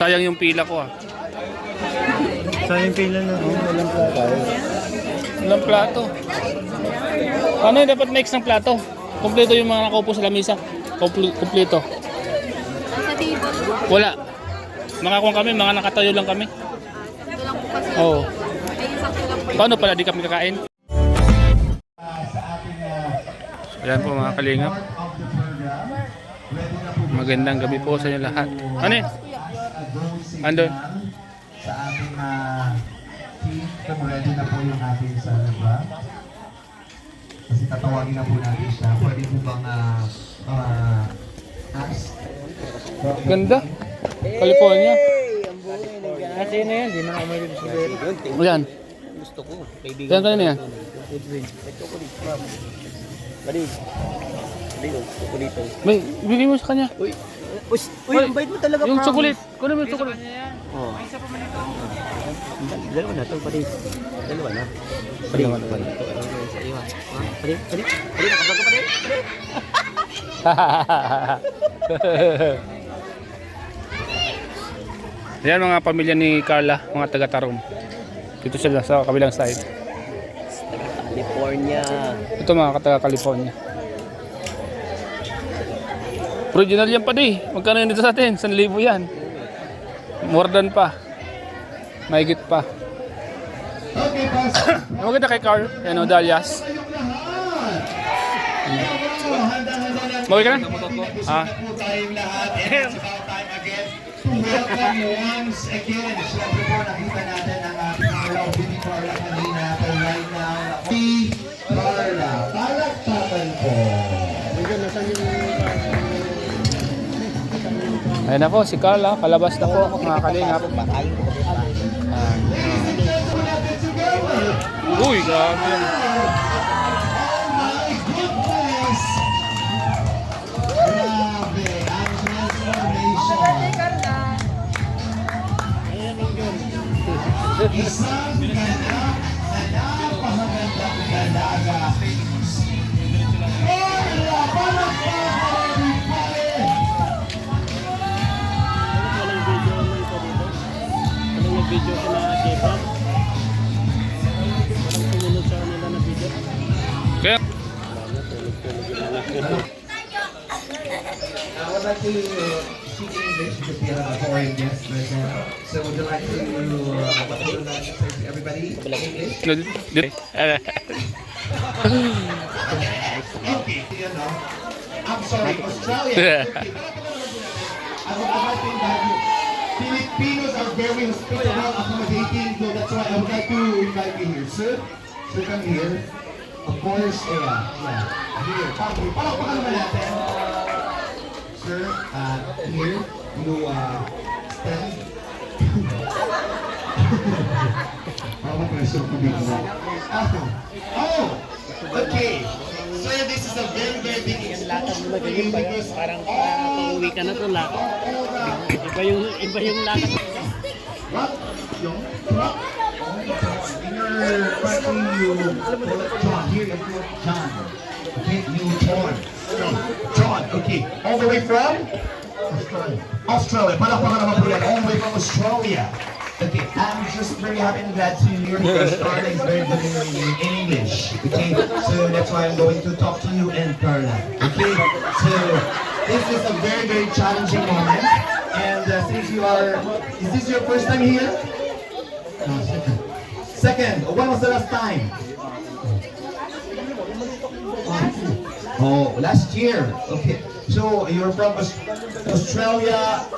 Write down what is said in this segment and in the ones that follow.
Sayang yung pila ko ah. Sayang pila na. Walang plato. Walang plato. Ano yung dapat next ng plato? Kompleto yung mga nakaupo sa lamisa. Kompleto. Sa table. Wala. Mga kung kami, mga nakatayo lang kami. Ito lang po kasi. Oo. Ay, sakto lang po. Paano pala di kami kakain? Ayan po mga kalingap. Magandang gabi po sa inyo lahat. Ano eh? Andun. Sa ating team, kung ready na po yung ating salaba. Kasi tatawagin na po natin siya. Pwede po bang ask? Ganda. California. Kasi na yan, di na ako may ribs. Ayan. Gusto ko. Kaibigan. Ayan kanina yan. Edwin. Chocolate. Bali. Chocolate. May, bigay mo sa kanya. Uy, ang bait mo talaga. Yung promise. chocolate. Kunin mo yung chocolate. Oh. Dalawa na to, pati. Dalawa na. Pati. Sa iyo. Pati. Nakabag ka pati. Ayan mga pamilya ni Carla, mga taga-Tarom. Dito sila sa kabilang side. California. Ito mga taga-California. Original yan pa di. Magkano yun dito sa atin? 1,000 yan. More than pa. Mahigit pa. Okay, boss. Maganda kay Carl. Yan o, Dalias. Mawag ka na? Ah. Po tayong lahat. And it's about time again to welcome you once again. Siyempre po, nakita natin ang Carla o Bibi Carla kanina. But right now, Carla. Palakpakan po. Ayan na po, si Carla. Palabas na po, mga kalingap. Uy, grabe yan. My goodness! Grabe, ang transformation. Isang ganap na napakagandang dalaga. Carla, palakpakan, everybody! Anong nag-video ko na J-pop? Anong sumunod sa kanila na video? Kaya, I would like to speak English because we have a foreign guest present. So would you like to say to everybody in English? Okay, you know. I'm sorry, Australia. I would like to invite you. Filipinos are very hospitable, accommodating, so that's why I would like to invite you here. Sir, come here. Of course, yeah. Here, palakpakan naman natin. Sir, here, you stand. Oh, okay. So this is a very, very big experience for you because Parang pauwi ka na to lakad. Iba yung lakad. what? In your country, you call it John. Here you call it John. Okay, you John. John, okay. All the way from? Australia. Palakpakan naman po yan. All the way from Australia. Okay, I'm just very happy and glad to hear because Carla is very good in English. Okay, so that's why I'm going to talk to you and Carla. Okay, so this is a very, very challenging moment. And since you are, is this your first time here? No, second. Second, when was the last time? Oh, last year. Okay, so you're from Australia.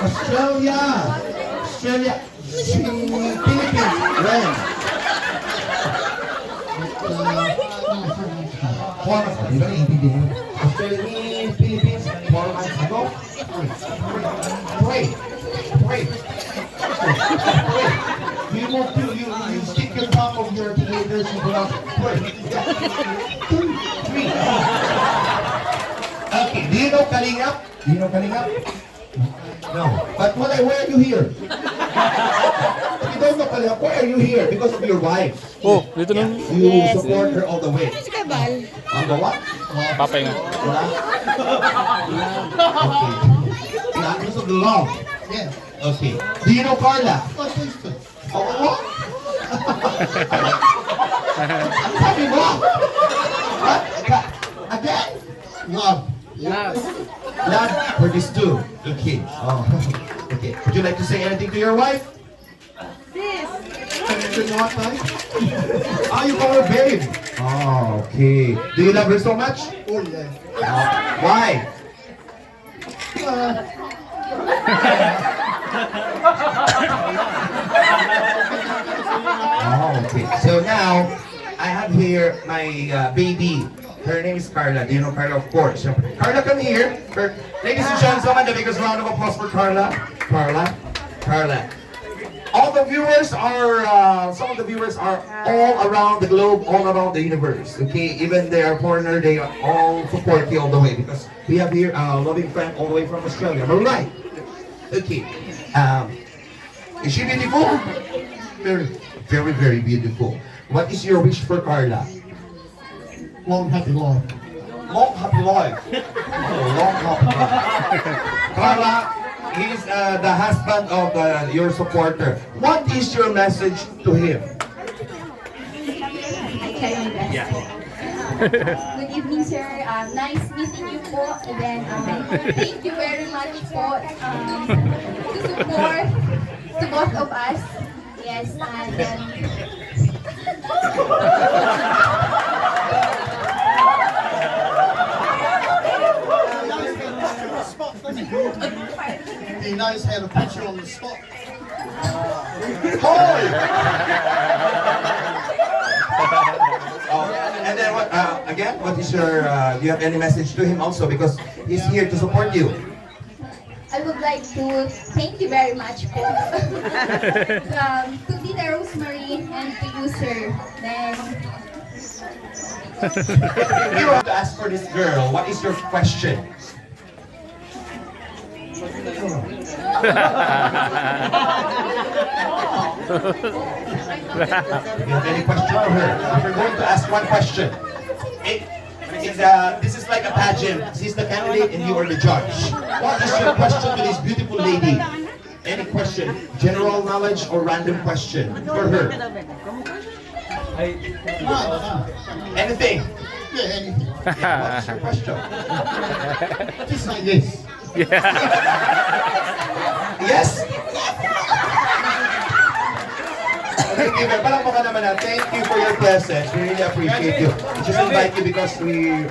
Australia, Philippines. When? 4 months ago. Di ba naiintindihan? Australia, Philippines, 4 months ago. Pray. You stick your top of your teenagers and go out. Pray. 2, 3. Okay, do you know Kalingap? No. But why are you here? If you don't know, Kalingap, why are you here? Because of your wife. Oh, dito nung You support her all the way. Kabal. Ang gawa? papay nga. Wala? Okay. Yeah, because of the love. Yes. Okay. Do you know Carla? Oh, please do. Oh, what? Ano sabi mo? What? Again? Love. Love for these two. Okay. Oh. Okay. Would you like to say anything to your wife? Good night, mate. Ah, you call her babe. Oh, okay. Do you love her so much? Oh, yeah. Why? Oh, okay. So now, I have here my baby. Her name is Carla. Do you know Carla? Of course. Carla, come here. Ladies and gentlemen, the biggest round of applause for Carla. Carla. All the viewers are, some of the viewers are all around the globe, all around the universe. Okay, even they are foreigner, they all support you all the way because we have here a loving friend all the way from Australia. All right. Okay. Is she beautiful? Very Very, very beautiful. What is your wish for Carla? long, happy life. Long happy life. Oh, long happy life. Carla, he's the husband of your supporter. What is your message to him? I try my best po. Good evening, sir. Nice meeting you po. And then, thank you very much po to support to both of us. Yes, and He knows how to put you on the spot. Oh, and then what? Again, what is your? Do you have any message to him also because he's here to support you? I would like to thank you very much po. To Tita Rosemary and to you, sir. Then, If you want to ask for this girl, what is your question? You have any question for her? If you're going to ask one question, this is like a pageant. She's the candidate and you are the judge. What is your question to this beautiful lady? Any question, general knowledge or random question for her? No. Anything? Yeah, anything. Yeah, what is your question? Just say yes. Yes? Thank you. Palakpakan naman na. Thank you for your presence. We really appreciate you. We just invite you because we...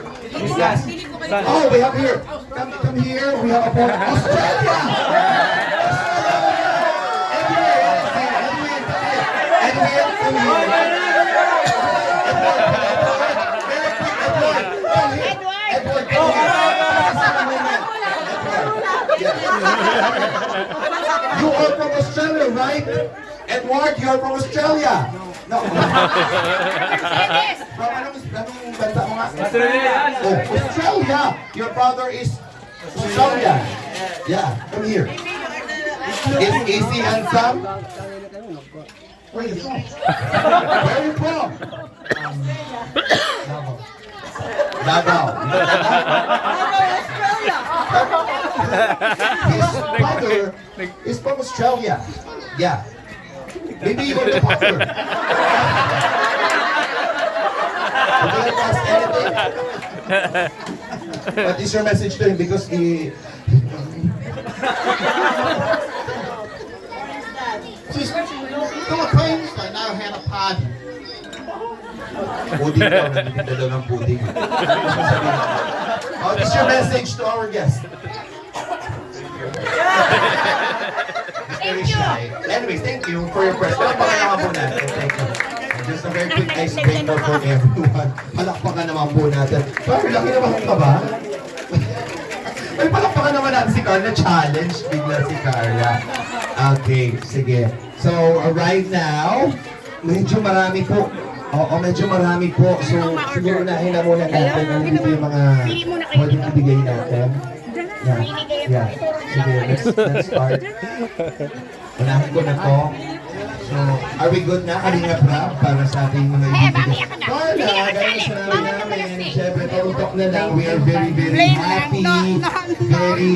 Oh, we have here. Come here. We have a from Australia. Edwin, come here. Edward, come here. You are from Australia, right? Edward, you are from Australia. No. From anong banda mo nga? Oh, Australia. Your brother is Australia. Yeah, come here. Is he handsome? Where you from? Where are you from? Davao. His brother is from Australia. Yeah. Maybe you are the father. Would you like to ask anything? What is your message to him? Because he... Philippines, they know how to party. Pudding daw, nagtitinda daw ng pudding. What is your message to our guest? Very shy. Anyways, thank you for your question. Palakpakan naman po natin. Thank you. Just a very quick icebreaker for everyone. Palakpakan naman po natin. Sorry, laki naman ka ba? Ay, palakpakan naman natin si Carla. Challenge bigla si Carla. Okay, sige. So, right now, medyo marami po. Oo, medyo marami po. So, siguro unahin na muna natin ang dito yung mga pwedeng ibigay natin. Yeah. Sige, let's start. Unahin ko na to. So, So, are we good na, Kalinga Prab, para sa ating mga ibibigay? Carla, gano'n sa namin. Siyempre, tutok na lang. We are very, very happy. Very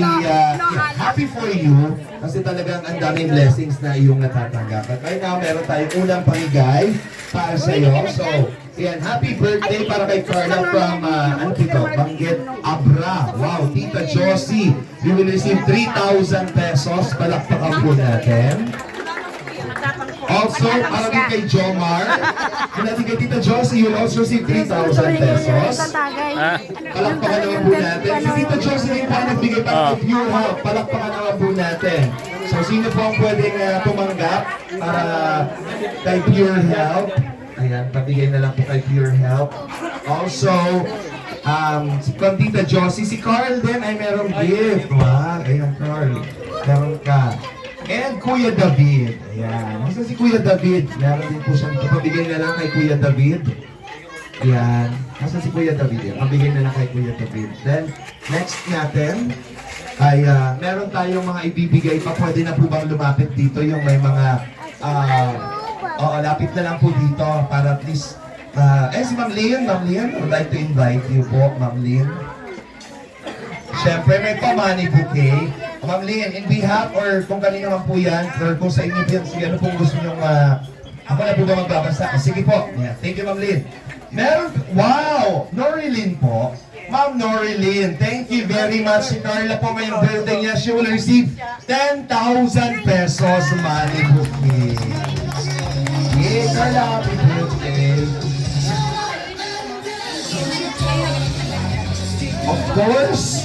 happy for you. Kasi talagang ang daming blessings na iyong natatanggap. At right now, meron tayong unang pamigay para sa iyo. So, yan, happy birthday para kay Carla from, ano ito, Banggit Abra. Wow, Tita Josie. You will receive 3,000 pesos. Palakpakan po natin. Also, para din kay Jomar. Kung natin kay Tita Josie, you'll also receive 3,000 pesos. Palakpakan naman po natin. Si Tita Josie rin pa nagbigay para kay Pure Health. Palakpakan naman po natin. So, sino po ang pwedeng tumanggap para kay Pure Health? Ayan, pabigay na lang po kay Pure Health. Also, si Tita Josie, si Carl din ay merong gift. Wow, ayan Carl. Meron ka. And Kuya David. Ayan. Masa si Kuya David? Meron din po siyang pabigay na lang kay Kuya David. Ayan. Masa si Kuya David? Pabigay na lang kay Kuya David. Then, next natin ay meron tayong mga ibibigay pa. Pwede na po bang lumapit dito yung may mga lapit na lang po dito para at least si Ma'am Lynn, I would like to invite you po, Ma'am Lynn. Siyempre, may pa-money bouquet. Ma'am Lynn, in behalf or kung kanino man po yan, or kung sa inyo yan, sige, ano pong gusto nyong, ako na po ba magbabasa? Sige po. Yeah. Thank you, Ma'am Lynn. Meron, wow! Norilyn po. Ma'am Norilyn, thank you very much. Si Carla po ngayong birthday niya, she will receive 10,000 pesos money bouquet. Yay, Carla, happy birthday. Of course,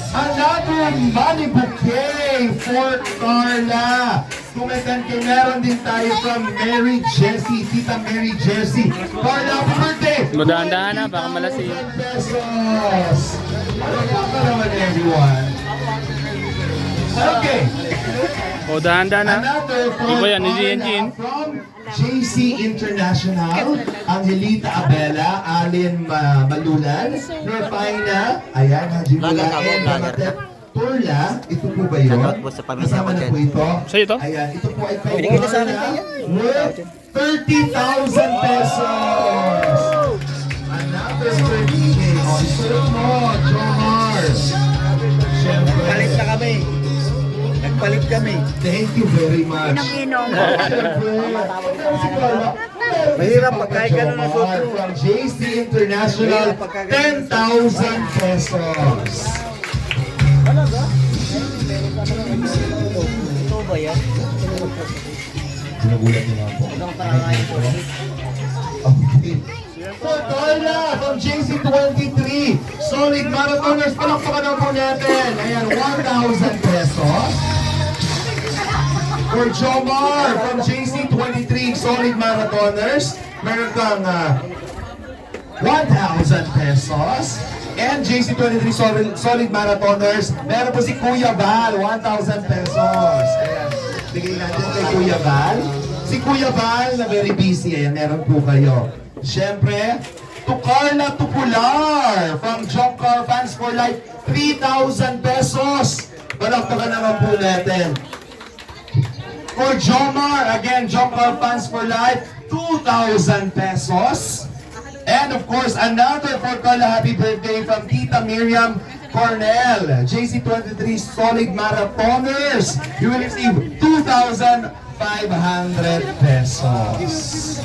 another money bouquet for Carla. Kumitan kay meron din tayo from Mary Jessie, Tita Mary Jessie. Carla, happy birthday! Madahan-dahan na, baka malasin. 1,000 pesos! Ano pa naman everyone? Okay. O, dahan-dahan na. Another Iba yan, ni Jean. from JC International, Angelita Abela, Alin Malulan, Refina, ayan, Haji Mulaen, Mamatep Turla, ito po ba yun? Kasama na po ito. Sa'yo ito? Ayan, ito po ay kay Carla with 30,000 pesos. Another 30K. O, isunod mo, Jomar. Siyempre. Palit na kami. Nagpalit kami. Thank you very much. Mahirap pagkain ka na Jomar from JC International, 10,000 pesos. Ito ba yan? Nagulat niyo nga po. Okay. For Carla from JC23, Solid Marathoners, palakpakan na po natin. Ayan, 1,000 pesos. For Jomar from JC23, Solid Marathoners, meron kang 1,000 pesos. And JC23 Solid Marathoners, meron po si Kuya Val, 1,000 pesos. Ayan, bigay natin kay Kuya Val. Si Kuya Val na very busy, ayan, meron po kayo. Siyempre, to Carla Tupular from Jump Car Fans for Life, 3,000 pesos. Balakpakan naman po natin. For Jomar, again, Jump Car Fans for Life, 2,000 pesos. And of course, another for Carla happy birthday from Tita Miriam Cornell, JC23 Solid Marathoners. You will receive 2,500 pesos.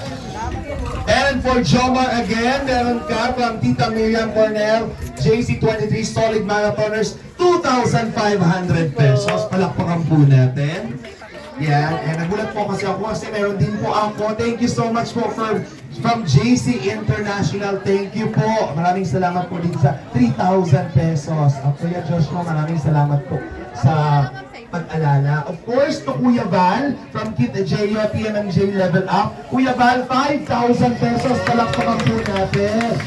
And for Jomar again, meron ka from Tita Miriam Cornell, JC23 Solid Marathoners, 2,500 pesos. Palakpakan po natin. Yan, and nagulat po kasi ako kasi meron din po ako. Thank you so much po from JC International. Thank you po. Maraming salamat po din sa 3,000 pesos. At Kuya Joshua, maraming salamat po sa pag-alala. Of course, to Kuya Val from Kit J.O. TMMJ Level Up. Kuya Val, 5,000 pesos. Palakpakan po natin.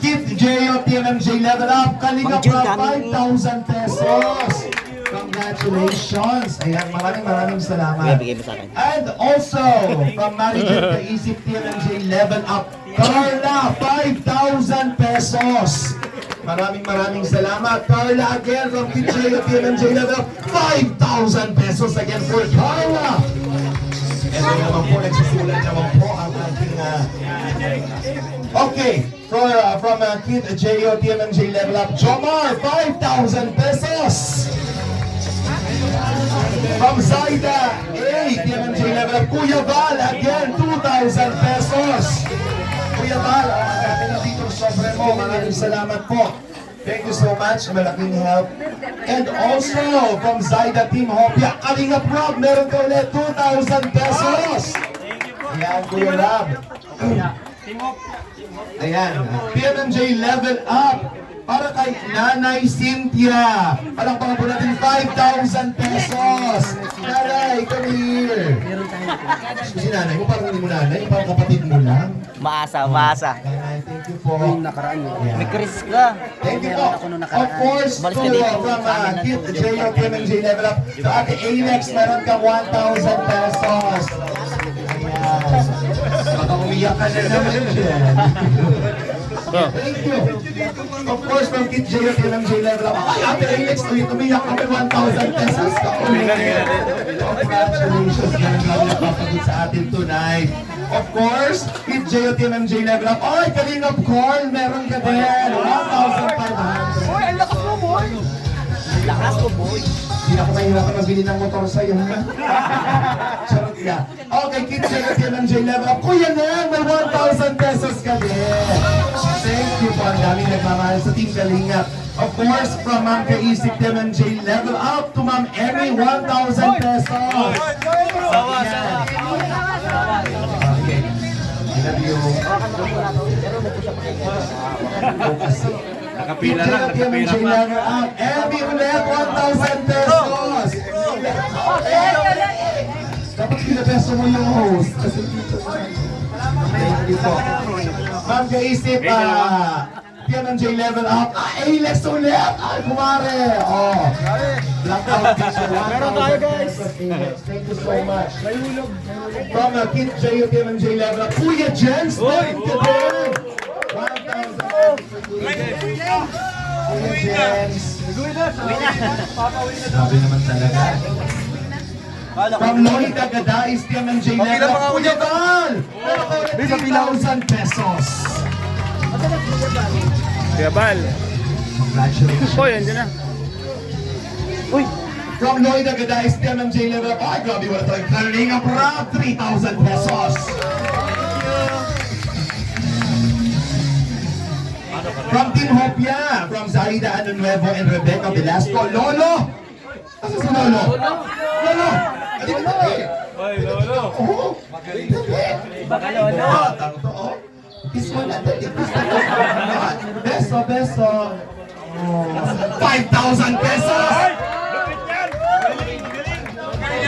Kit J.O. TMMJ Level Up. Kalinga pa, 5,000 pesos. Congratulations! Ayan, maraming salamat. Bigay mo sa akin. And also, from Manager Kaisip TMMJ Level Up, Carla, 5,000 pesos. Maraming salamat. Carla again from TMMJ Level Up, 5,000 pesos again for Carla. Ito naman po, nagsusulat naman po ang ating... Okay, from Kid J.O. TMMJ Level Up, Jomar, 5,000 pesos. From Zaida, TMMJ Level Up, Kuya Val, again, 2,000 pesos. Kuya Val, kami na dito sobre mo, maraming salamat po. Thank you so much, malaking help. And also, from Zaida Team Hopia, Kalingap Rob, meron ka ulit 2,000 pesos. Ayan, Kuya Rob. Ayan, TMMJ Level Up. Para kay Nanay Cynthia. Palakpakan po natin 5,000 pesos. Nanay, come here. Si nanay mo, parang hindi mo nanay, parang kapatid mo lang. Maasa, maasa. Nanay, thank you po. Ayan. May Chris ka. Thank you po. Of course, Balik to ka dito. from Kid J.O. TMMJ Level Up. To Ate Alex, meron kang 1,000 pesos. Ayan. Baka umiyak ka na naman dyan. Thank you. Of course, from Kid J.O. TMMJ Level Up. Ay, Ate Alex, umiyak ka may 1,000 pesos. Congratulations. Ganun lang napapagod sa atin tonight. Of course, Kid J.O. TMMJ Level Up. Ay, Kalingap Corn, meron ka din. 1,500. Boy, ang lakas mo, boy. Lakas ko, boy. Hindi na ako mahirapan magbili ng motor sa'yo. Charot ka. Okay, Kid J.O. TMMJ Level Up. Kuya Neng, may 1,000 pesos ka din. Thank you po. Ang daming nagmamahal sa Team Kalingap. Of course, from Ma'am Kaisip TMMJ Level Up to Ma'am Emmy, 1,000 pesos. Okay. I love you. Nakapila lang, nakapila pa. Emmy ulit, 1,000 pesos. Dapat pinapeso mo yung host. Kasi dito sa... Thank you po. Ma'am Kaisip, TMMJ Level Up. Alex ulit! Ay, kumare! Oh. Blackout picture, 1,000 pesos. Thank you so much. From Kid J.O. TMMJ Level Up. Kuya Jens, thank you din! 1,000 pesos. Kuya Jens. Sabi naman talaga. From Lloyd Agadais, TMMJ Level Up. Kuya Val! Meron ko ulit 3,000 pesos. Kuya Bal. Congratulations. Oh, yan dyan na. From Lloyd Agadais, TMMJ Level Up. Ay, grabe wala talagang Kalingap Rob, 3,000 pesos. From Team Hopia, from Zaida Anunuevo and Rebecca Velasco. Lolo! Asa si Lolo? Lolo! Halika na eh. Oy, Lolo. Oh! Baka lolo. Batang to, oh. This one at the Beso, beso. Oh. 5,000 pesos!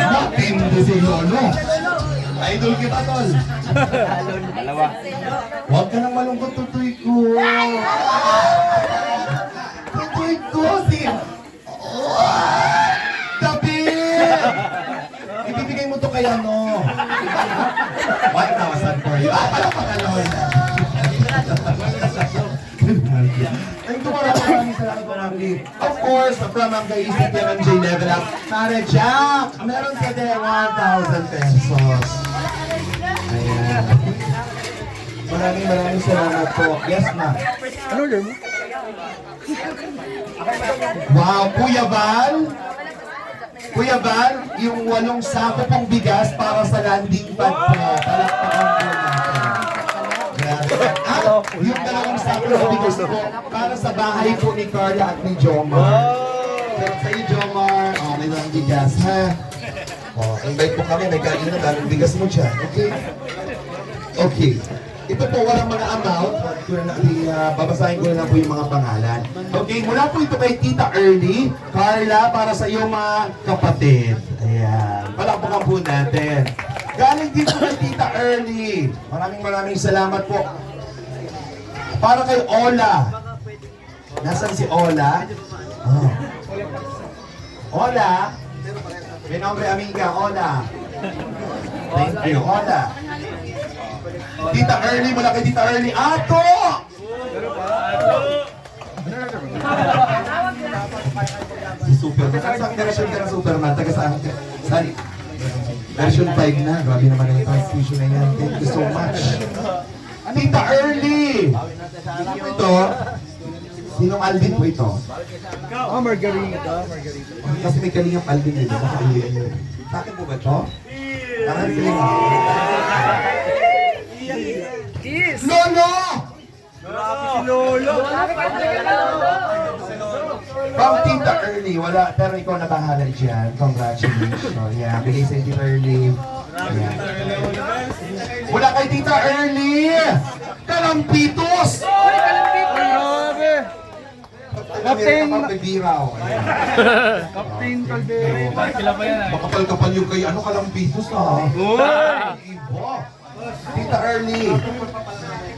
Matindi si Lolo. Idol kita, tol. Dalawa. Huwag ka nang malungkot, tutoy ko. Tutoy ko, si... Gabi! Ibibigay mo to kay ano. 1,000 for you. Ah, pala pangalawan na. Thank you, maraming salamat po, Ma'am Lee. Of course, from Ma'am Kaisip, TMMJ Level Up. Mare Jack, meron ka din 1,000 pesos. Ayan. Maraming salamat po. Yes, ma'am. Ano order mo? Wow, Kuya Val. Kuya Val, yung 8 sako pong bigas para sa landing pad po. Palakpakan po natin. Grabe. At yung 2 sako ng bigas po para sa bahay po ni Carla at ni Jomar. Pero sa iyo, Jomar, may mga bigas, ha? Invite po kami, may kain na daming bigas mo dyan. Okay? Okay. Ito po, walang mga amount. Babasahin ko na lang po yung mga pangalan. Okay, mula po ito kay Tita Early. Carla, para sa iyong mga kapatid. Ayan. Palakpakan po natin. Galing dito kay Tita Early. Maraming salamat po. Para kay Ola. Nasaan si Ola? Oh. Ola. May nombre amiga, Ola. Thank you, Ola. Tita Early, mula kay Tita Early. Ato! Superman. Saan direksyon ka ng Superman? Taga saan ka? Saan? Version 5 na. Grabe naman ang transmission na yan. Thank you so much. Tita Early! Ito, sinong Alvin po ito? Margarita. Kasi may kalingap Alvin dito. Baka ulian yun. Sa akin po ba ito? Parang feeling ako. Lolo! From Tita Early, wala, pero ikaw na bahala dyan. Congratulations. Yeah, bigay sa Tita Early. Yeah. Wala kay Tita Early! Kalampitos! Captain! Captain Calderón. Makapal-kapal yung kay ano, Kalampitos ha. Iba. Tita Early.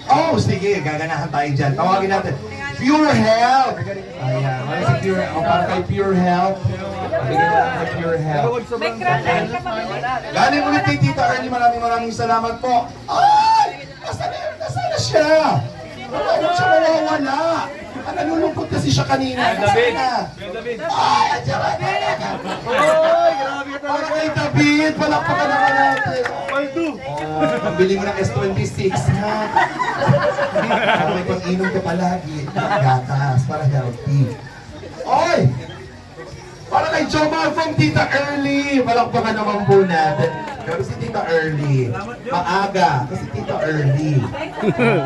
Oh, sige, gaganahan tayo dyan. Tawagin natin. Pure Health! Ayan, ano si Pure Health? Para kay Pure Health. Bigyan natin kay Pure Health. Galing ulit kay Tita Early, maraming salamat po. Ay! Nasaan na siya? Huwag siya mawawala. Nalulungkot kasi siya kanina. Nasaan na? Ay! Andiyan ka talaga! Para kay David, palakpakan naman natin. Pambili mo ng S26, ha? Para may pag-inom ka palagi. Gatas, para healthy. Oy! Para kay Jomar from Tita Early. Palakpakan naman po natin. Pero si Tita Early, maaga. Kasi Tita Early.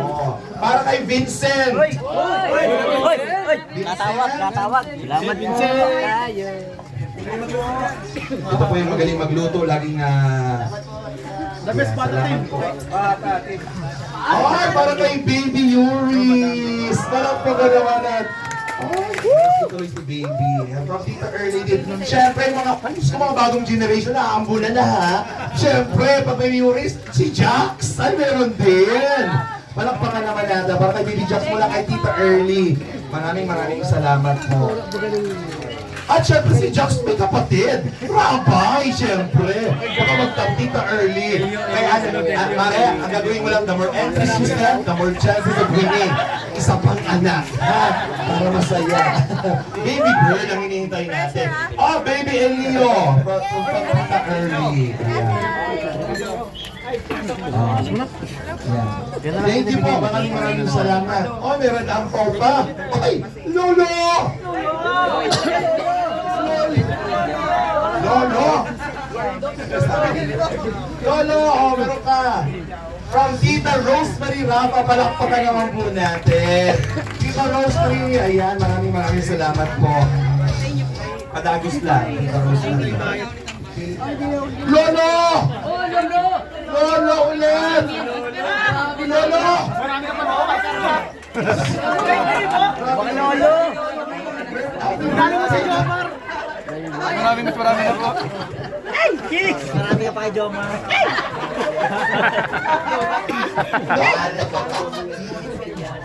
Oo. Para kay Vincent. Natawag. Salamat, Vincent. Ito po yung magaling magluto. Laging the best pata team. Ay, para kay Baby Yuris. Palakpakan naman natin. Oh, ito si Baby. From Tita Early din. Siyempre, gusto mga bagong generation, naambunan na ha. Siyempre, pag may Yuris, si Jax, ay meron din. Palakpakan naman natin. Para kay Baby Jax mula kay Tita Early. Maraming salamat po. At syempre si Jax may kapatid. Rabay, syempre. Baka magtang Tita Early. Kaya Mare, ang gagawin mo lang, the more entries you send, the more chances of winning. Isa pang anak. Ha? Para masaya. Baby girl ang hinihintay natin. Oh, Baby Elio. From Tita Early. Thank you po. Maraming salamat. Oh, meron ang pa. Ay, Lolo! Lolo! Lolo, oh, meron ka. From Tita Rosemary Rafa, palakpakan naman po natin. Tita Rosemary, ayan, maraming salamat po. Padagos lang, Tita Rosemary. Lolo! Lolo ulit! Lolo! Marami ka pa na ako kay Carla. Baka Lolo. Dali mo si Jomar. Marami na po. Marami ka pa kay Jomar.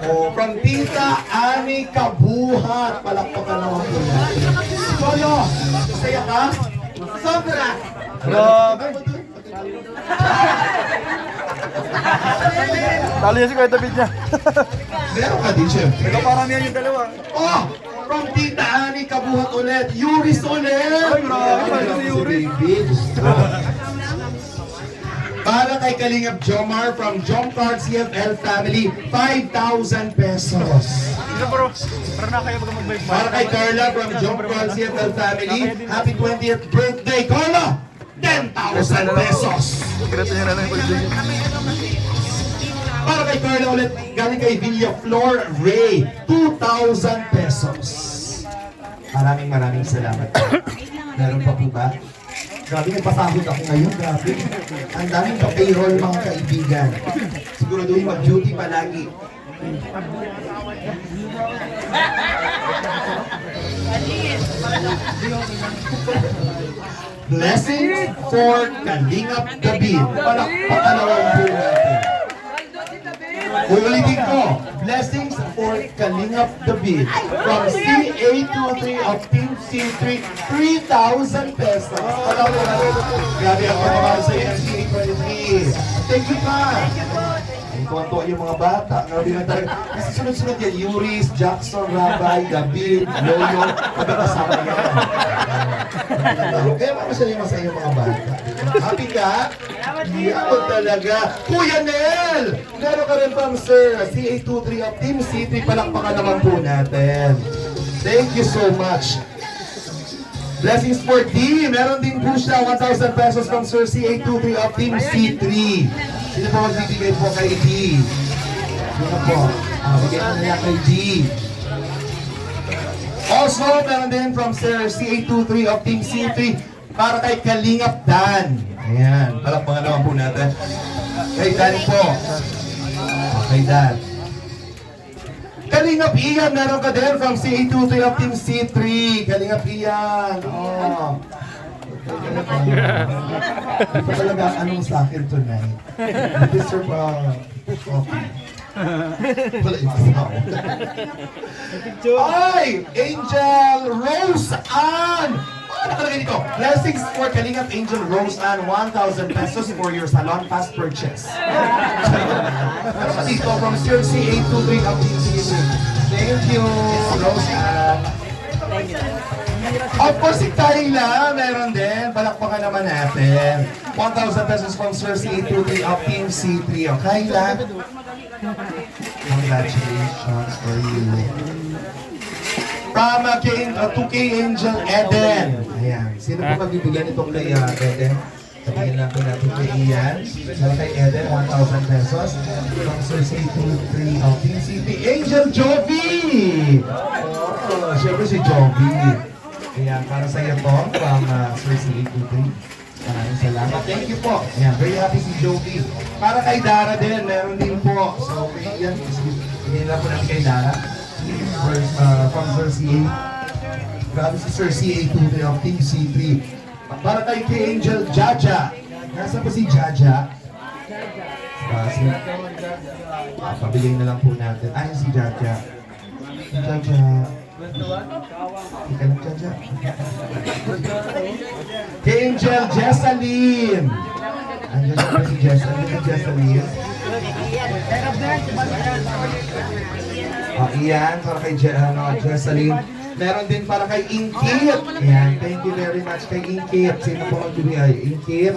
Oh, from Tita Ani Kabuhat, palakpakan naman po natin. Lolo, masaya ka? Sobra! Grabe. Talo yan si Kuya David niya. Meron ka din, syempre. Nagkaparamihan yung dalawa. Oh! From Tita Ani Kabuhat ulit, Yuris ulit! Grabe si Yuris. Para kay Kalingap Jomar from Jomcar CFL family, 5,000 pesos. Ito bro, para na kayo mag-bike. Para kay Carla from Jomcar CFL family, happy 20th birthday, Carla! 10,000 pesos! Sikreto niya na lang yung pag-ibig. Para kay Carla ulit, galing kay Villaflor Ray, 2,000 pesos. Maraming salamat. Meron pa po ba? Grabe, nagpasahod ako ngayon, grabe. Ang daming pa-payroll mga kaibigan. Siguraduhin mag-duty palagi. Blessing for Kalingap David. Palakpakan naman po natin. Ulitin ko, blessings for Kalingap David from CA23 of Team C3, 3,000 pesos. Palawin natin. Grabe ang pagmamahal sa CA23. Thank you pa. Ang tuwan-tuwa yung mga bata. Grabe na talaga. Kasi sunod-sunod yan, Yuris, Jackson, Rabay, David, Lolo, magkakasama yan. Kaya mamasyal mo sa inyong mga bata. Happy ka? Yan talaga. Kuya Nel! Meron ka rin pang sir. CA23 of Team C3. Palakpakan naman po natin. Thank you so much. Blessings for D. Meron din po siya 1,000 pesos from Sir CA23 of Team C3. Sino po magbibigay po kay D? Sino po? Bigay mo niya kay D. Also, meron din from Sir CA23 of Team C3 para kay Kalingap Dan. Ayan, palakpakan naman po natin. Kay Dan po. Kay Dan. Kalingap Ian, meron ka din from CA23 of Team C3. Kalingap Ian. Oh. Ito talaga anong sa akin tonight. This is okay. Wala yung asawa. Ay! Angel Rose Ann! Ano ka lagay dito? Blessings for Kalingap Angel Rose Ann, 1,000 pesos for your salon fast purchase. Ano ka dito? From Sir CA23 of Team C3. Thank you, Rose Ann. Of course, si Kayla, meron din. Palakpakan naman natin. 1,000 pesos from Sir CA23 of Team C3. O, Kayla. Congratulations for you. From 2K Angel Eden. Ayan. Sino po magbibigyan itong kay Eden? Sabihin lang po natin kay Ian. Sino kay Eden, 1,000 pesos. From Sir CA23 of Team C3. Angel Jovi! Oh, syempre si Jovi. Ayan, para sa iyo po, from Sir CA23. Maraming salamat. Thank you po. Ayan, very happy si Jovi. Para kay Dara din, meron din po. So, yan, bigyan lang po natin kay Dara. From Sir CA. Grabe si Sir CA23 of Team C3. Para kay Angel Jaja. Nasaan po si Jaja? Pabiling na lang po natin. Ayun si Jaja. Si Jaja. Ika lang Jaja. Kay Angel Jessalyn. Andiyan siya si Jessalyn. Iyan, para kay Jessalyn. Meron din para kay Inkit. Ayan, thank you very much kay Inkit. Sino po magbibigay? Inkit.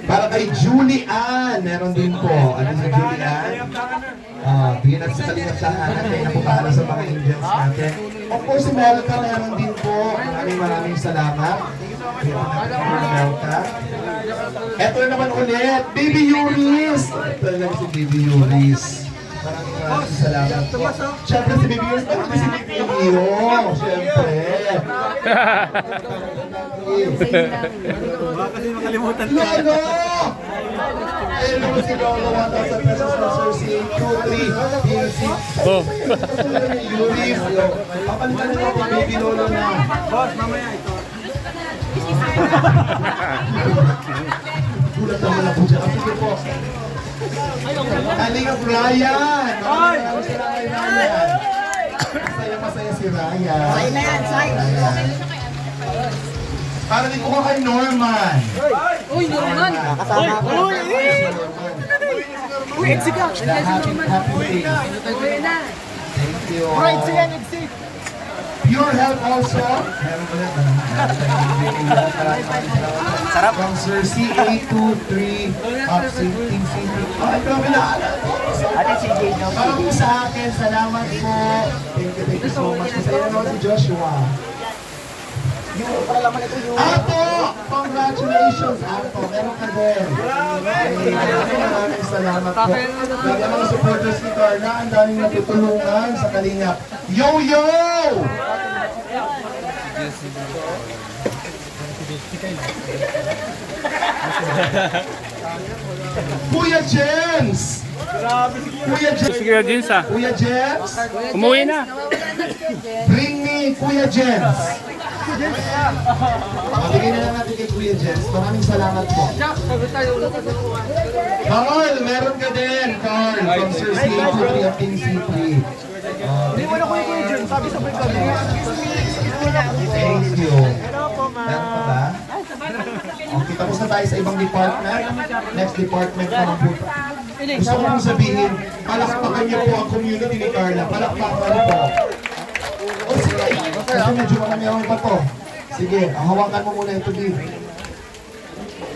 Para kay Julie Ann. Meron din po. Ano si Julie Ann? Bigyan natin sa kalingap tahanan. Kaya napupahala sa mga angels natin. Of course, si Melka meron din po. Maraming salamat. Kaya Melka. Eto na naman ulit. Baby Yuris. Ito na si Baby Yuris. Maraming salamat po. Siyempre si Baby Yuris. Ano si Baby Yuris? Siyempre. Baka kasi makalimutan ko. Lolo! Hello si Lolo. 1,000 pesos na Sir CA23. Oh. Yuris. Papalitan na ako Baby Lolo na. Boss, mamaya ito. Gulat naman na po dyan. Sige po. Kalingap Ryan! Maraming salamat kay Ryan. Masaya si Ryan. Say na yan, say. Para din ko kay Norman. Uy, Norman! Kasama ko. Uy, exit ka! Happy day. Uy na! Thank you. Right, sige, exit! Pure Health also. Meron ulit. Sarap. From Sir CA23 of Team C3. Ay, grabe na. Ate si Jay, no? Para po sa akin, salamat po. Thank you so much. Masaya naman si Joshua. Yung palaman ito yung... Ato! Congratulations, Ato. Meron ka din. Maraming salamat po. Lagi mga supporters ni Carla. Ang daming natutulungan sa Kalingap. Yo-yo! Kuya James! Kuya James! Sige, Jeans ah. Kuya James! Umuwi na. Bring me Kuya James! Bigyan na lang natin kay Kuya James. Maraming salamat po. Carl, meron ka din. Carl, from Sir CA23 of Team C3. Hindi mo na ko yung Jun, sabi sa break kami. Thank you. Meron ka ba? Okay, tapos na tayo sa ibang department. Next department naman po. Gusto ko mong sabihin, palakpakan niyo po ang community ni Carla. Palakpakan po. O sige, Kasi medyo marami pa to. Sige, hawakan mo muna ito, Dave.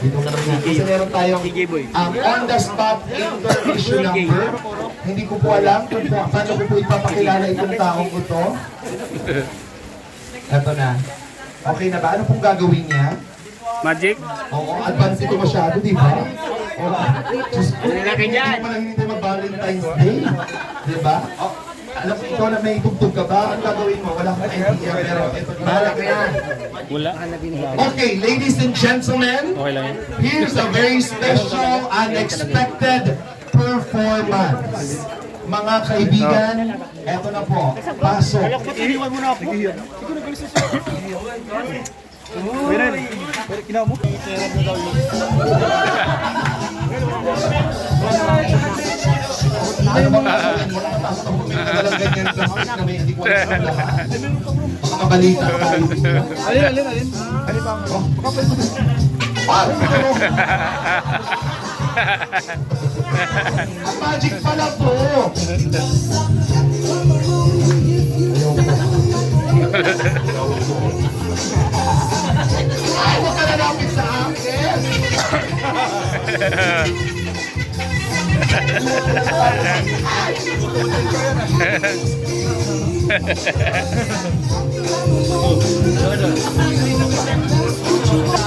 Dito ka naman. Kasi meron tayong on the spot intermission number. Hindi ko po alam kung paano ko po ipapakilala itong taong ko to. Ito na. Okay na ba? Ano pong gagawin niya? Magic? Oo, advance ito masyado, di ba? Oo. Diyos ko, hindi pa lang hindi mag-Valentine's Day. Di ba? Oh, alam ko ikaw na may tugtog ka ba? Ang gagawin mo? Wala kang idea, pero ito, bahala ka yan. Wala. Okay, ladies and gentlemen, Okay lang yan. here's a very special, unexpected performance. Mga kaibigan, eto na po, pasok. Iniwan mo na ako. Meron. Kinaw mo? Ano bang gagawin mo? Nakapasok ako may magalang ganyan plastic na may hindi ko alam sa lahat. Baka mabalita pa. Alin. Alin ba? Ano? Ang magic pala po! Ay, huwag ka lalapit sa akin!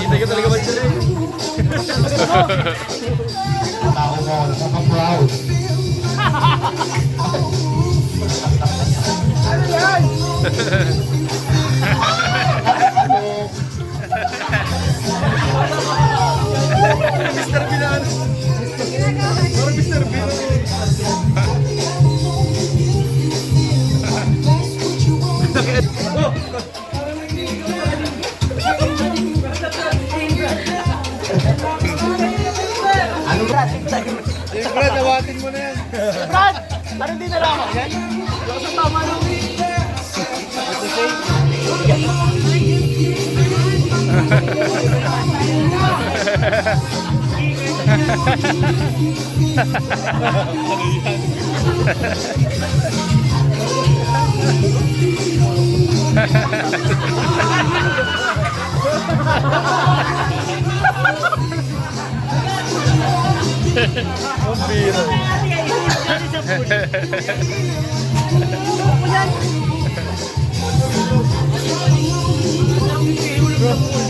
Hindi ka talaga magsali. Tao mo, nakaka-proud. Ano yan? Mr. Bilan. Parang Mr. Bilan. Ano ba? Brad, awatin mo na yan. Brad! Parang di nalaman yan. Yung sa tama nung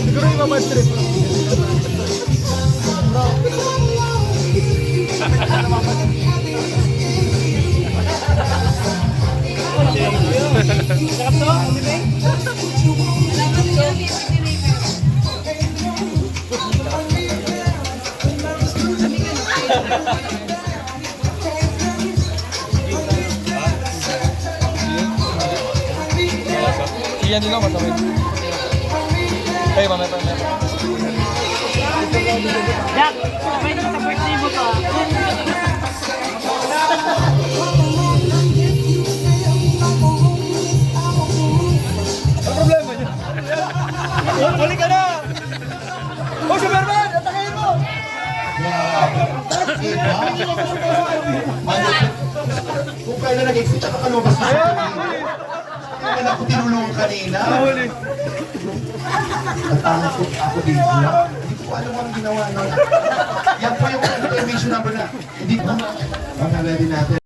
siguro yung mama trip. Iyan din ako matawid. Hey, mamaya pa. Jack, may sa birthday mo to. Ano problema niya? Huli ka na! Oh, Superman! Atakayin mo! Kung kailan nag-exit ako kalubas na siya. Kaya ako tinulungan kanina. Nahuli. Natakot ako dito. Hindi ko alam ang ginawa na. Yan po yung intermission number na. Hindi po. Ready natin.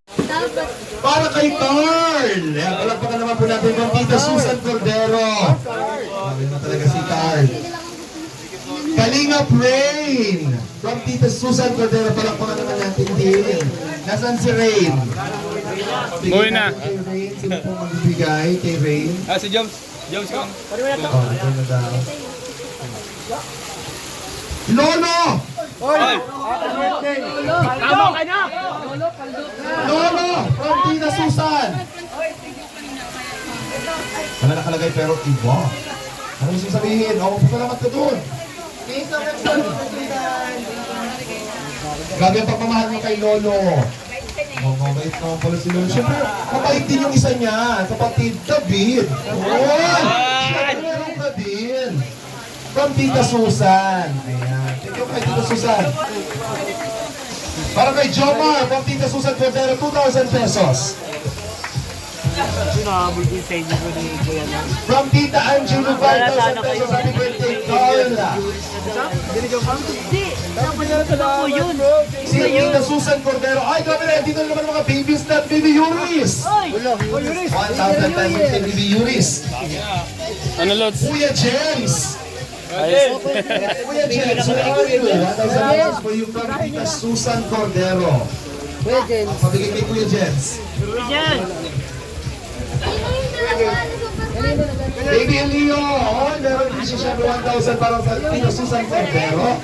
Para kay Carl! Yan, palagpakan naman po natin yung Tita Susan Cordero. Sabi mo talaga si Carl. Kalingap Rain! From Tita Susan Cordero, palagpakan naman natin din. Nasaan si Rain? Uwi na. Kay Rain, sino pong magbibigay kay Rain? Ah, si Jones. Jones ko. Oh, ito na daw. Lolo! Hoy! Tama ka na! Lolo! From Tita Susan! Wala nakalagay pero iba. Ano gusto sabihin? O, salamat ka doon. Grabe ang pagmamahal niyo kay Lolo. Mabait naman pala si Lolo. Siyempre, mabait din yung isa niya. Kapatid, David. Oy! Siyempre, meron ka din. From Tita Susan. Ayan. Thank you kay Tita Susan. Para kay Jomar, from Tita Susan Cordero, 2,000 pesos. Sinahabol din sa inyo ko ni Kuya na. From Tita Angelo, 5,000 pesos. Happy birthday, Carla. Hindi! Dapat ako yun! Si Tita Susan Cordero. Ay, grabe na. Dito na naman mga babies na Baby Yuris. 1,000 pesos kay Baby Yuris. Ano, Lods? Kuya James. Ayos. Kuya James, where are you? 1,000 pesos for you from Tita Susan Cordero. Kuya James. Pabigay kay Kuya James. Yan! Baby Leo, oh, meron din siya 1,000 para sa Tita Susan Cordero.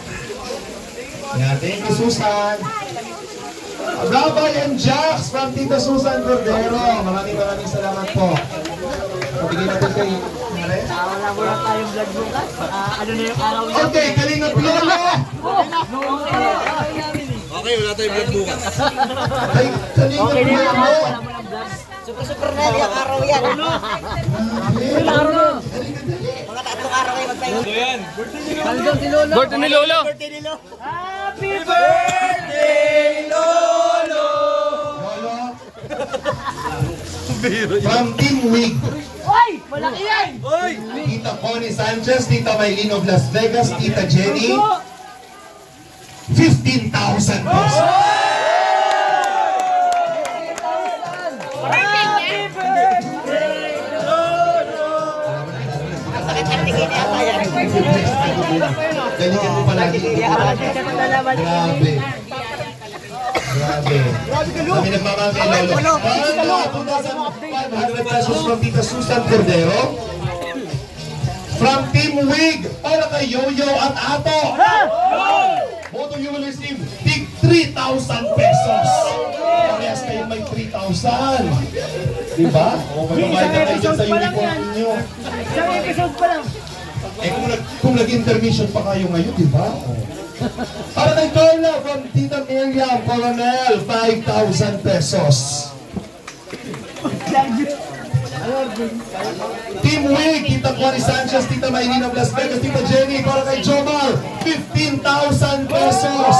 Yeah, thank you, Susan. Rabay and Jax from Tita Susan Cordero. Maraming salamat po. Pabigay natin kay Mare. Wala tayong vlog bukas. Ano na yung araw niya? Okay, Kalingap Lolo! Okay, wala tayong vlog bukas. Ay, Kalingap Okay na yung Lolo! wala mo ng vlog. Super na yung araw yan. Mga tatlong araw kayo magtayo. Hanggang si Lolo. Birthday ni Lolo. Happy birthday! Lolo! From Team Wig, Oy! Malaki yan! Tita Connie Sanchez, Tita Maylene of Las Vegas, Tita Jenny, 15,000 pesos. Happy birthday! Galingan mo palagi. Grabe. Grabe. Kami nagmamamay, Lolo. 2,500 pesos from Tita Susan Cordero. From Team Wig, para kay Yoyo at Ato. Both of you will receive tig 3,000 pesos. Parehas kayo may 3,000. Diba? O magbabayad na kayo dyan sa uniform ninyo. Isang episode pa lang. Eh kung nag-intermission pa kayo ngayon, diba? O. Para kay Carla from Tita Miriam Coronel, 5,000 pesos. Team Wig, Tita Connie Sanchez, Tita Maylene of Las Vegas, Tita Jenny, para kay Jomar, 15,000 pesos.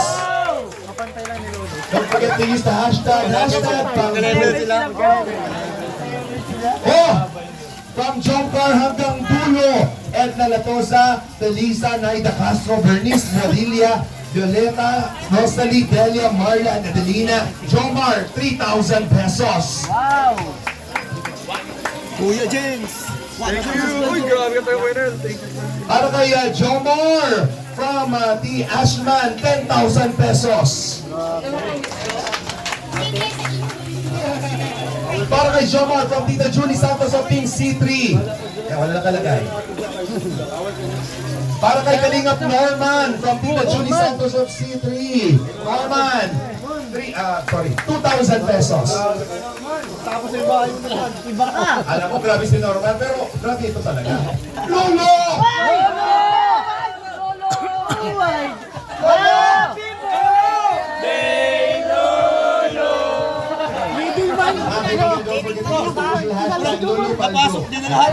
Don't forget to use the hashtag Oh! From Jomcar hanggang dulo, Edna Latosa, Felisa, Naida Castro, Bernice, Modilia, Violeta, Rosalie, Delia, Marla, and Adelina, Jomar, 3,000 pesos. Wow! Kuya James. Thank you. Uy, grabe ka tayo, winner. Thank you. Para kay Jomar, from T. Ashman, 10,000 pesos. Para kay Jomar, from Tita Julie Santos of Team C3. Kaya wala nakalagay. Para kay Kalingap Norman, from Tita Julie Santos of C3. Norman, 2,000 pesos. Tapos yung bahay mo naman. Iba ka! Alam ko, grabe si Norman, pero grabe ito talaga. Lolo! Happy birthday, Lolo! Middle man! Papasok din na lahat.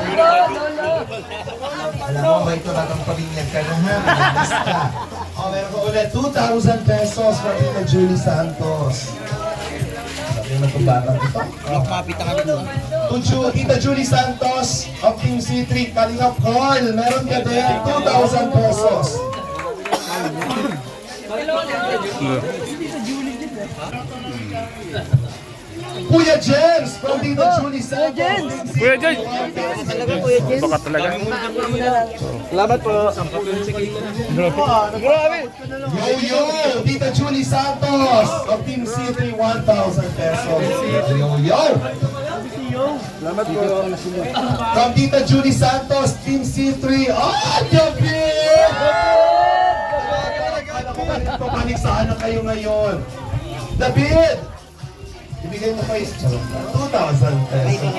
Alam mo, may ito natang pamilyan ka na ha. Maligtas ka. O, meron ko ulit 2,000 pesos from Tita Julie Santos. Sabi mo itong batang ito. Mapita ka dito. Tita Julie Santos of Team C3, Kalingap Carl, meron ka din 2,000 pesos. Kuya James from Tita Julie Santos. Kuya Joy. Baka talaga. Salamat po. Yo-Yo, Tita Julie Santos of Team C3, 1,000 pesos. Yo-Yo. Salamat po. From Tita Julie Santos, Team C3. Ah, David! Paniksahan na kayo ngayon. David! Ibigay mo kayo 2,000 pesos.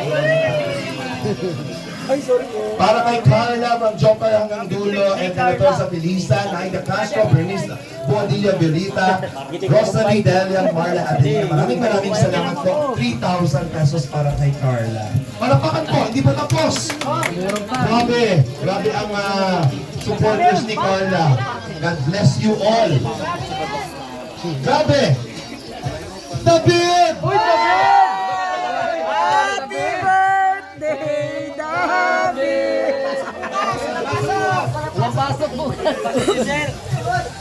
Ay, sorry po. Para kay Carla from Jomcar hanggang dulo, and Senator sa Felisa, Naida Castro, Bernice, Buadilla, Violita, Rosalie, Delia, Marla, Adelina. Maraming salamat po. 3,000 pesos para kay Carla. Palapakan po, hindi pa tapos. Grabe, grabe ang supporters ni Carla. God bless you all. Grabe! David! Happy birthday!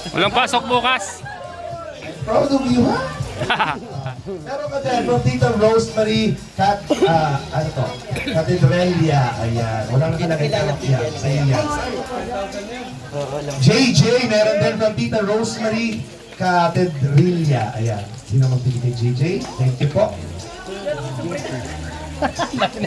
Walang pasok bukas. Proud of you, ha? Meron ka dyan, from Tita Rosemary Catedralia. Ayan, walang nakalagay na yan. Sa iyo yan. JJ, meron din from Tita Rosemary Catedralia. Ayan, sino magbili kay JJ? Thank you po.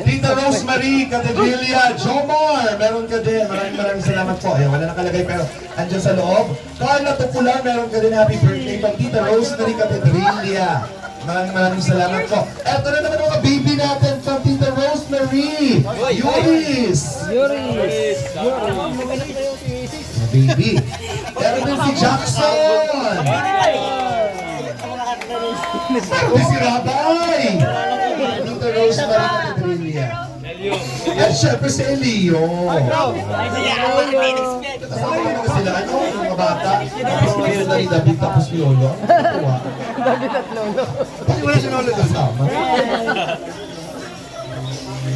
Tita Rosemary Catedralia, Jomar, meron ka din. Maraming salamat po. Ayan, wala nakalagay pero andyan sa loob. Carla Tupular, meron ka din. Happy birthday from Tita Rosemary Catedralia. Maraming salamat po. Eto na naman mga baby natin from Tita Rosemary. Yuris. Mga baby. Meron din si Jackson. Meron din si Rabay. Tita Rosemary Catedralia. At syempre si Elio. Kasama ko naman sila, ano, mga bata. Tapos ngayon na David tapos ni Lolo. David at Lolo. Pati wala si Lolo kasama.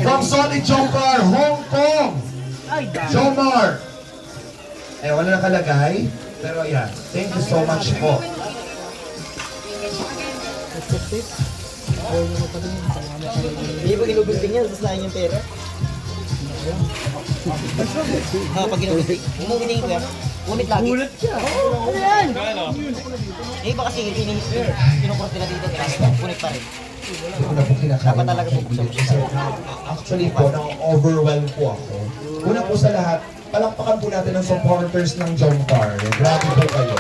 From Solid Jomar, Hong Kong. Jomar. Eh, wala nakalagay. Pero yan, thank you so much po. Hindi ba ginugulting yan? Tapos lain yung pera? Pag ginugulting. Ginugulting ko yan. Unit lagi. Ulit siya. Ano yan? Eh, iba kasi kinukurot nila dito. Unit pa rin. Hindi ko na po kinakaya. Dapat talaga po Kasi actually po, na-overwhelm po ako. Una po sa lahat, palakpakan po natin ang supporters ng Jomar. Grabe po kayo.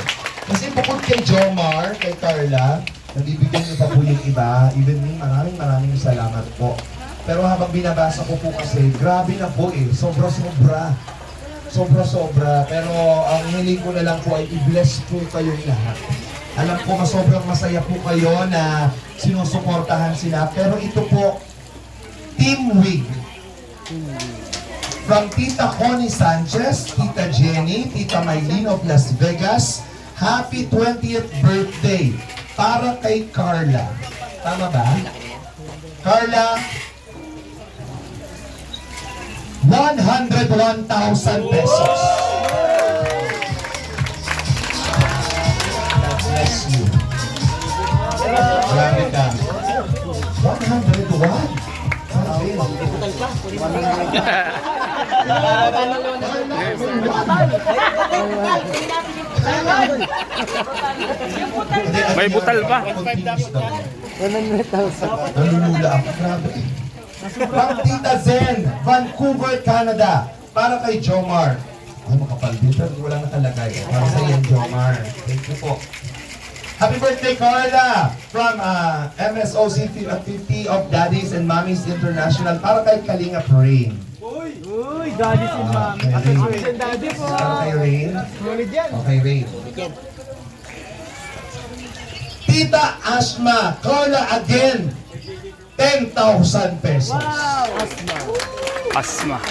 Kasi bukod kay Jomar, kay Carla, nabibigyan niyo pa po yung iba. Even me, maraming salamat po. Pero habang binabasa ko po kasi, grabe na po eh. Sobra-sobra. Sobra-sobra. Pero ang hiling ko na lang po ay i-bless po kayong lahat. Alam ko, sobrang masaya po kayo na sinusuportahan sila. Pero ito po, Team Wig. From Tita Connie Sanchez, Tita Jenny, Tita Maylene of Las Vegas, happy 20th birthday para kay Carla. Tama ba? Carla, 101,000 pesos. God bless you. Marami ka. 101? Butal pa. May butal pa. 100,000. Nalulula ako. Grabe. From Tita Zen, Vancouver, Canada. Para kay Jomar. Ay, makapal dito. Wala nakalagay. Para sa iyo, Jomar. Thank you po. Happy birthday, Carla! From MSOC 50 of Daddies and Mommies International. Para kay Kalinga Rain. Uy, daddy si mami. Okay, Ako Rain. si daddy po. Para kay Rain. Ngunit yan. Okay, Rain. Tita Asma, Carla again. 10,000 pesos. Asma.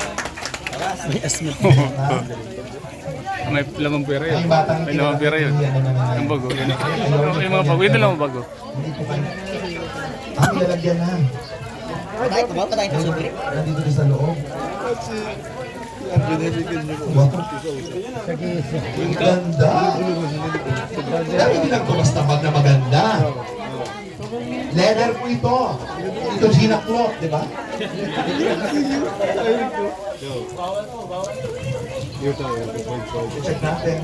May lamang pera yun. Ang batang May lamang pera yun. Ang bago. Yun. Yung mga bago. Yun lang bago. Hindi po kayo. Ang lalagyan na. Patay ko ba? Patay ko sobre. Nandito din sa loob. Wow. Ang ganda. Dahil hindi lang ito basta bag na maganda. Leather po ito. Ito Gina cloth, di ba? Check natin.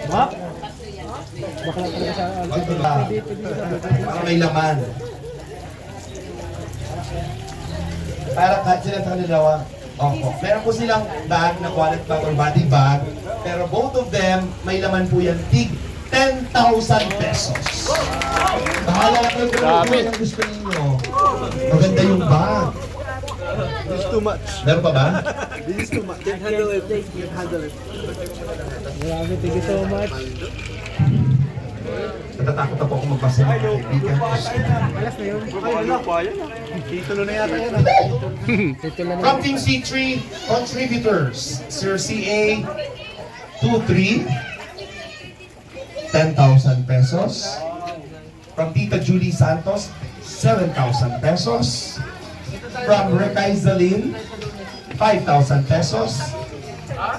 Map? Baka lang talaga sa Ito ba? Para may laman. Para kahit sila sa dalawa. Opo. Meron po silang bag na wallet bag or body bag. Pero both of them, may laman po yan. Tig 10,000 pesos. Bahala kayo kung ano yung gusto ninyo. Maganda yung bag. This is too much. Meron pa ba? This is too much. Can't handle it. Can't handle it. Grabe, thank you so much. Natatakot ako kung magpasa ng kaibigan. Alas na yun. Ay, wala pa yan. Titulo na yata yan. Titulo na. From Team C3, contributors, Sir CA, 23, 10,000 pesos. From Tita Julie Santos, 7,000 pesos. From Recay Zalin, 5,000 pesos.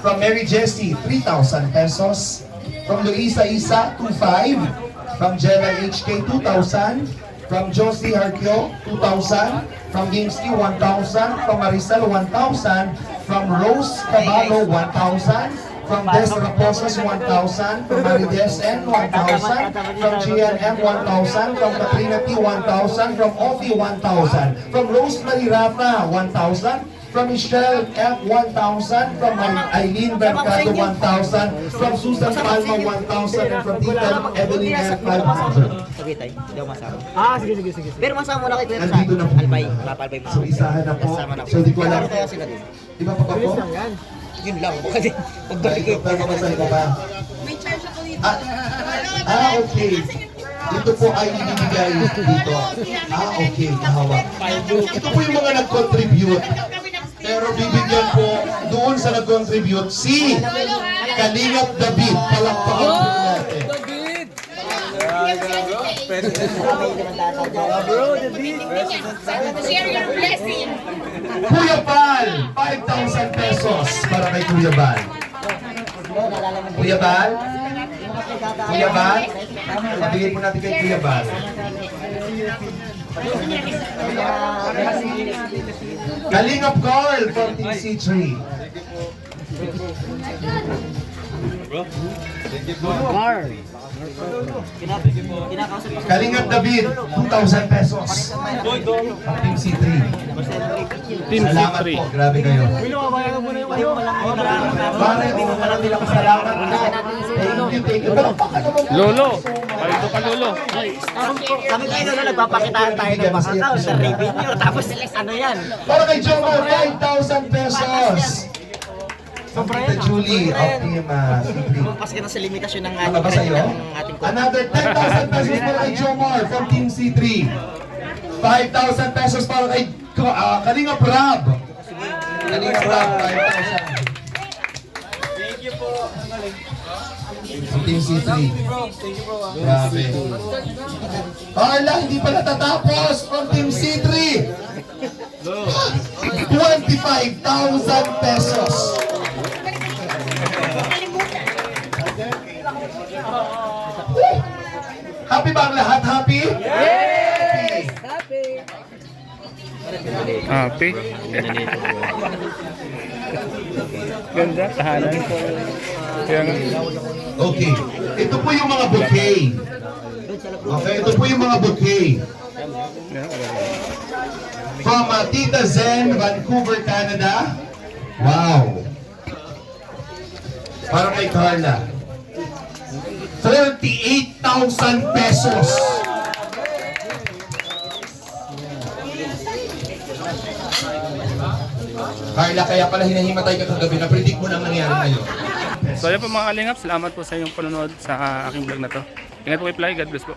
From Mary Jessie, 3,000 pesos. From Luisa Isa, 2,500. From Jenna HK, 2,000. From Josie Harkyo, 2,000. From Gamesky, 1,000. From Marisol, 1,000. From Rose Caballo, 1,000. From Des Raposas, 1,000. From Marides N, 1,000. From GNM, 1,000. From Katrina T, 1,000. From Ofi, 1,000. From Rosemary Rafa, 1,000. From Michelle F, 1,000. From Eileen Mercado, 1,000. From Susan Palma, 1,000. And from Tita Evelyn F, 500. Sabi tayo, hindi ako masama. Sige. Pero masama mo na kay Kuya sa Nandito na po. Albay. Papalbay mo. So, isahan na po. Kasama na So, di ko alam. Ano kaya sila din? Iba pa ba po? Yun lang. Kasi pagbalik ko. Pero mamasay ko ba? Okay. Ito po ay ibibigay dito. Okay. Kahawak. Ito po yung mga nag-contribute. Pero bibigyan po doon sa nag-contribute si Kalingap David. Palakpakan po natin. Share your blessing. Kuya Bal, 5,000 pesos para kay Kuya Bal. Kuya Bal? Kuya Bal? Ibigay po natin kay Kuya Bal. Kalingap Carl from Team C3. Kalingap David, 2,000 pesos. Team C3. Team Salamat C3. po, grabe kayo. Pare, hindi mo pala nila pasalamat na. Thank you. Pero baka naman po. Lolo. Ay, ito ka, Lolo. Kami tayo na nagpapakitaan tayo ng mga account sa revenue. Tapos ano yan? Para kay Jomar, 5,000 pesos. From Tita Julie of Team C3. Pas ka na sa limitasyon ng Ano ba sa'yo? ating Another 10,000 pesos para kay Jomar from Team C3. 5,000 pesos para kay Kalingap Rab. Kalingap Rab, 5,000. Thank you po. Team C3. Grabe. Carla, hindi pa natatapos from Team C3. 25,000 pesos. Happy ba ang lahat? Happy? Yes! Happy. Ganda, tahanan. Kaya nga. Okay. Ito po yung mga bouquet. Okay, ito po yung mga bouquet. From Tita Zen, Vancouver, Canada. Wow. Para kay Carla. 38,000 pesos. Carla, kaya pala hinahimatay ka kagabi. Na-predict mo na ang nangyari ngayon. So, ayan po mga kalingap. Salamat po sa inyong panonood sa aking vlog na to. Ingat po kayo, Fly. God bless po.